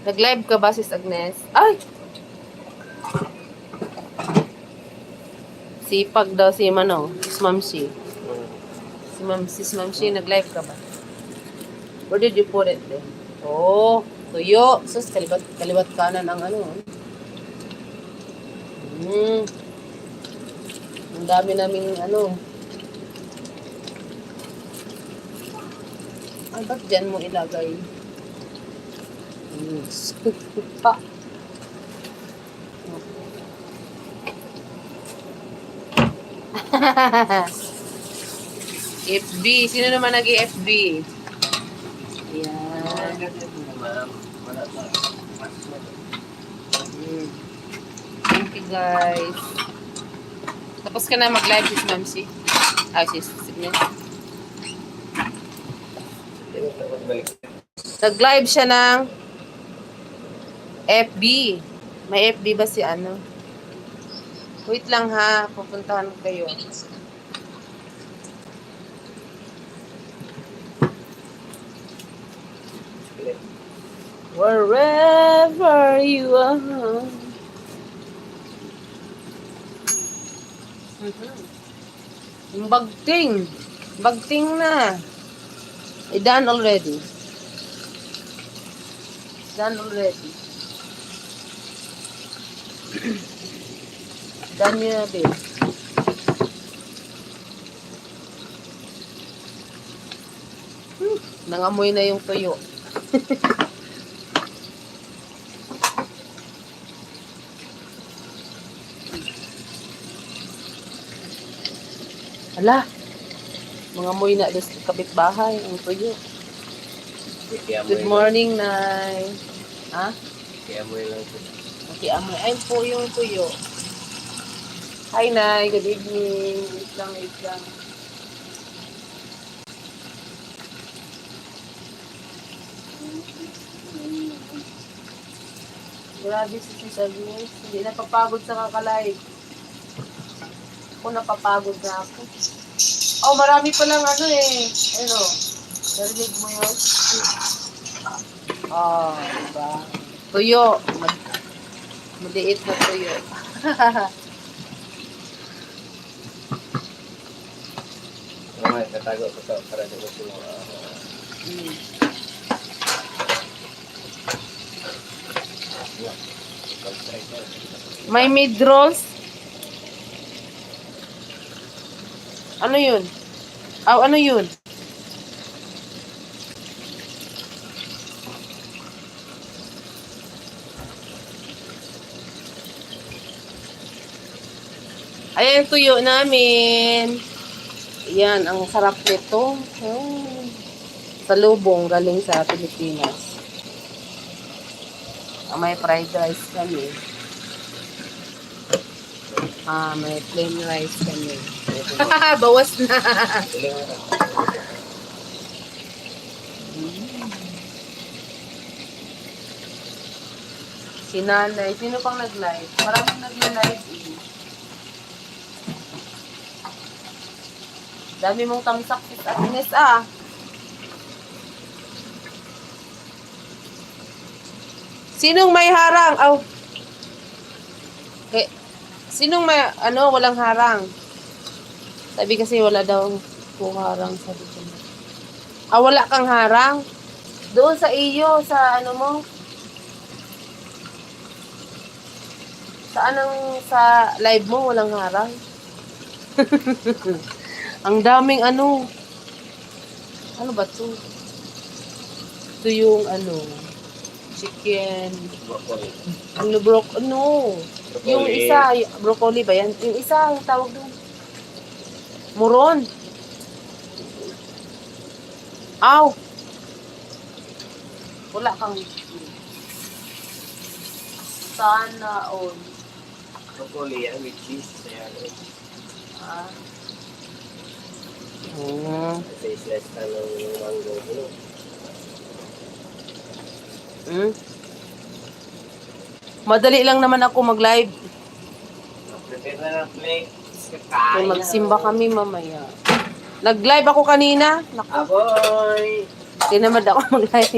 Nag-live ka ba, Sis Agnes? Ay! Sipag daw si Mano, Sis Mamsi. Sis Mamsi, nag-live ka ba? Where did you put it then? Oh, tuyo. Sus, kaliwat kanan ang ano. Ang dami naming ano. Ay, ba't dyan mo ilagay? Pa. FB. Sino naman nag-FB? Ayan. Thank you, guys. Tapos ka na mag-live, Sis Mamsi. Ah, Sis Agnes. Nag-live siya ng FB. May FB ba si ano? Wait lang ha, pupuntahan ko kayo. Wherever you are. Yung bagting. Bagting na. Done already. Done already. Done nyo na din. Nangamoy na yung tuyo. Hala. Mangamoy na dos kapitbahay ang tuyo. Good morning, Nay. Ha? Kiamoy lang po. Okay, amoy. Ay po yung tuyo. Hi, Nay. Good evening. Wait lang, wait lang. Grabe si Sis Agnes. Hindi napapagod sa kakalive. Ako napapagod na ako. Oh, marami pa lang ano eh. Ano? Narinig mo yun? Oh, diba? Tuyo. Maliit na tuyo. Mamaya, tatago ko sa para di ko sila. May mid rolls. Ano yun? Oh, ano yun? Ayan, tuyo namin. Yan, ang sarap nito. Salubong galing sa Pilipinas. May fried rice kami. May plain rice kami. Bawas na. Si Nanay. Sino pang nag-live? Maraming nag-live eh. Dami mong tamsak, Sis Agnes ah. Sinong may harang? Oh. Okay. Sinong may, walang harang? Sabi kasi wala daw po harang. Sabi ko. Wala kang harang? Doon sa iyo, sa ano mo? Sa live mo, walang harang? Ang daming ano ba to? Ito yung chicken. Broccoli. Yung isa, broccoli ba yan? Yung isa, yung tawag doon. Muron. Aw! Wala kang sana all. Broccoli yan with cheese. Kasi slice ka ng mango. Madali lang naman ako mag-live. Prepare na ng plate. Kaya magsimba kami mamaya. Nag-live ako kanina. Naku. Aboy! Tinamad ako mag-live.